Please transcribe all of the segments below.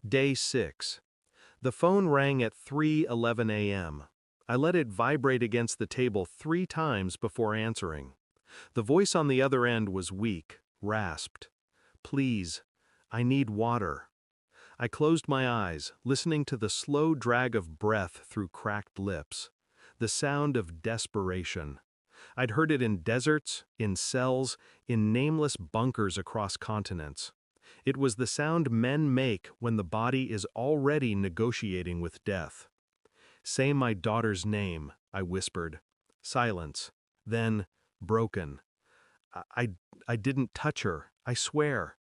Day 6. The phone rang at 3:11 a.m. I let it vibrate against the table 3 times before answering. The voice on the other end was weak, rasped. "Please, I need water." I closed my eyes, listening to the slow drag of breath through cracked lips. The sound of desperation. I'd heard it in deserts, in cells, in nameless bunkers across continents. It was the sound men make when the body is already negotiating with death. "Say my daughter's name," I whispered. Silence. Then, broken. I, I didn't touch her, I swear."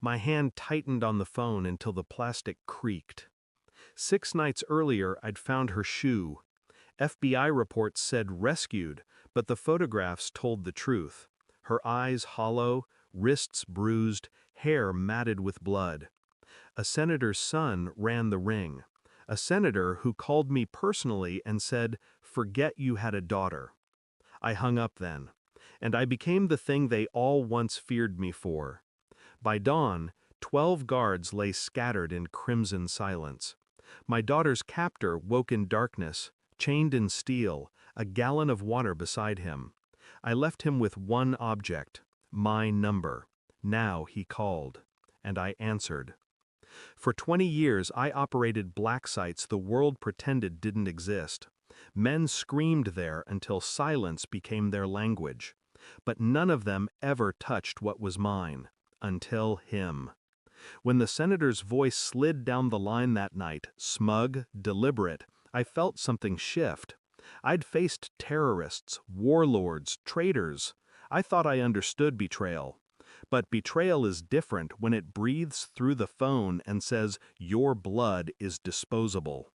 My hand tightened on the phone until the plastic creaked. 6 nights earlier, I'd found her shoe. FBI reports said rescued, but the photographs told the truth. Her eyes hollow, wrists bruised, hair matted with blood. A senator's son ran the ring. A senator who called me personally and said, "Forget you had a daughter." I hung up then, and I became the thing they all once feared me for. By dawn, 12 guards lay scattered in crimson silence. My daughter's captor woke in darkness, chained in steel, a gallon of water beside him. I left him with one object, my number. Now he called, and I answered. For 20 years I operated black sites the world pretended didn't exist. Men screamed there until silence became their language. But none of them ever touched what was mine, until him. When the senator's voice slid down the line that night, smug, deliberate, I felt something shift. I'd faced terrorists, warlords, traitors. I thought I understood betrayal. But betrayal is different when it breathes through the phone and says, "Your blood is disposable."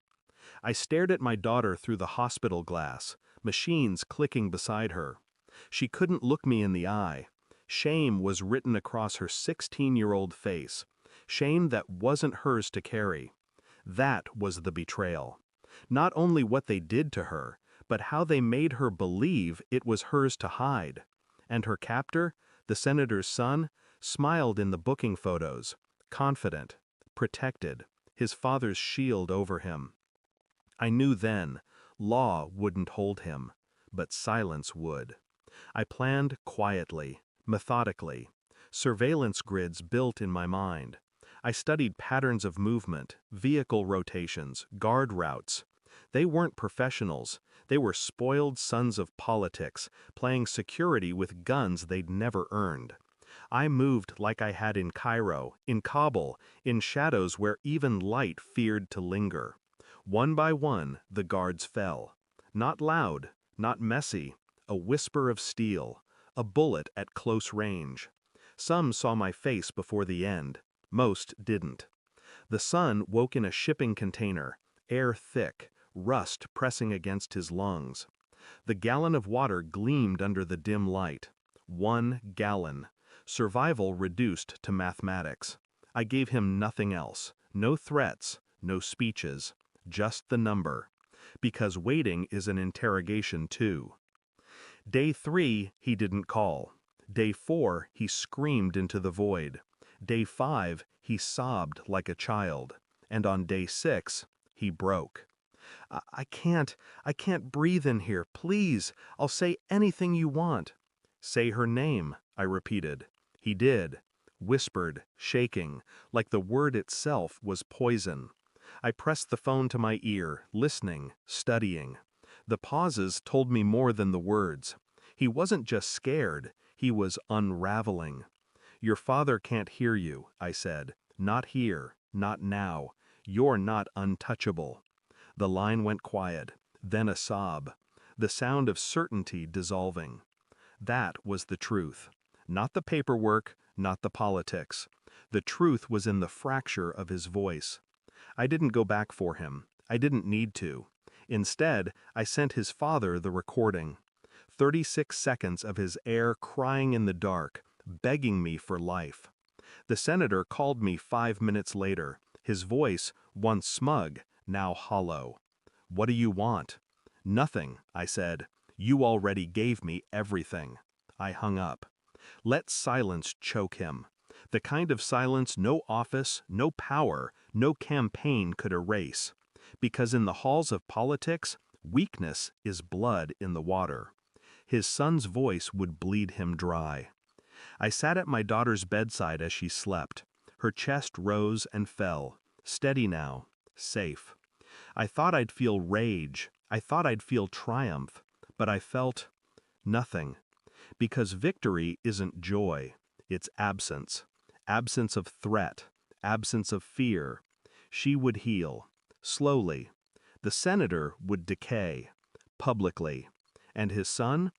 I stared at my daughter through the hospital glass, machines clicking beside her. She couldn't look me in the eye. Shame was written across her 16-year-old face. Shame that wasn't hers to carry. That was the betrayal. Not only what they did to her, but how they made her believe it was hers to hide. And her captor, the senator's son, smiled in the booking photos, confident, protected, his father's shield over him. I knew then, law wouldn't hold him, but silence would. I planned quietly, methodically. Surveillance grids built in my mind. I studied patterns of movement, vehicle rotations, guard routes. They weren't professionals. They were spoiled sons of politics, playing security with guns they'd never earned. I moved like I had in Cairo, in Kabul, in shadows where even light feared to linger. One by one, the guards fell. Not loud, not messy, a whisper of steel, a bullet at close range. Some saw my face before the end. Most didn't. The sun woke in a shipping container, air thick, rust pressing against his lungs. The gallon of water gleamed under the dim light. 1 gallon. Survival reduced to mathematics. I gave him nothing else. No threats, no speeches. Just the number. Because waiting is an interrogation too. Day 3, he didn't call. Day 4, he screamed into the void. Day 5, he sobbed like a child. And on day 6, he broke. I can't breathe in here, please. I'll say anything you want." "Say her name," I repeated. He did. Whispered, shaking, like the word itself was poison. I pressed the phone to my ear, listening, studying. The pauses told me more than the words. He wasn't just scared, he was unraveling. "Your father can't hear you," I said. "Not here, not now. You're not untouchable." The line went quiet, then a sob. The sound of certainty dissolving. That was the truth. Not the paperwork, not the politics. The truth was in the fracture of his voice. I didn't go back for him. I didn't need to. Instead, I sent his father the recording. 36 seconds of his air crying in the dark, begging me for life. The senator called me 5 minutes later, his voice, once smug, now hollow. "What do you want?" "Nothing," I said. "You already gave me everything." I hung up. Let silence choke him. The kind of silence no office, no power, no campaign could erase. Because in the halls of politics, weakness is blood in the water. His son's voice would bleed him dry. I sat at my daughter's bedside as she slept. Her chest rose and fell, steady now, safe. I thought I'd feel rage, I thought I'd feel triumph, but I felt nothing. Because victory isn't joy, it's absence. Absence of threat, absence of fear. She would heal, slowly. The senator would decay, publicly. And his son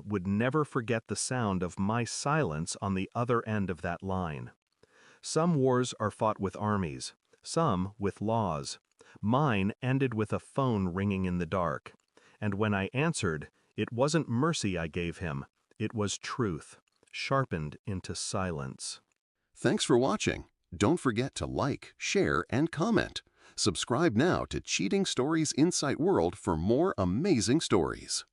would never forget the sound of my silence on the other end of that line. Some wars are fought with armies, some with laws. Mine ended with a phone ringing in the dark. And when I answered, it wasn't mercy I gave him, it was truth, sharpened into silence. Thanks for watching. Don't forget to like, share, and comment. Subscribe now to Cheating Stories Insight World for more amazing stories.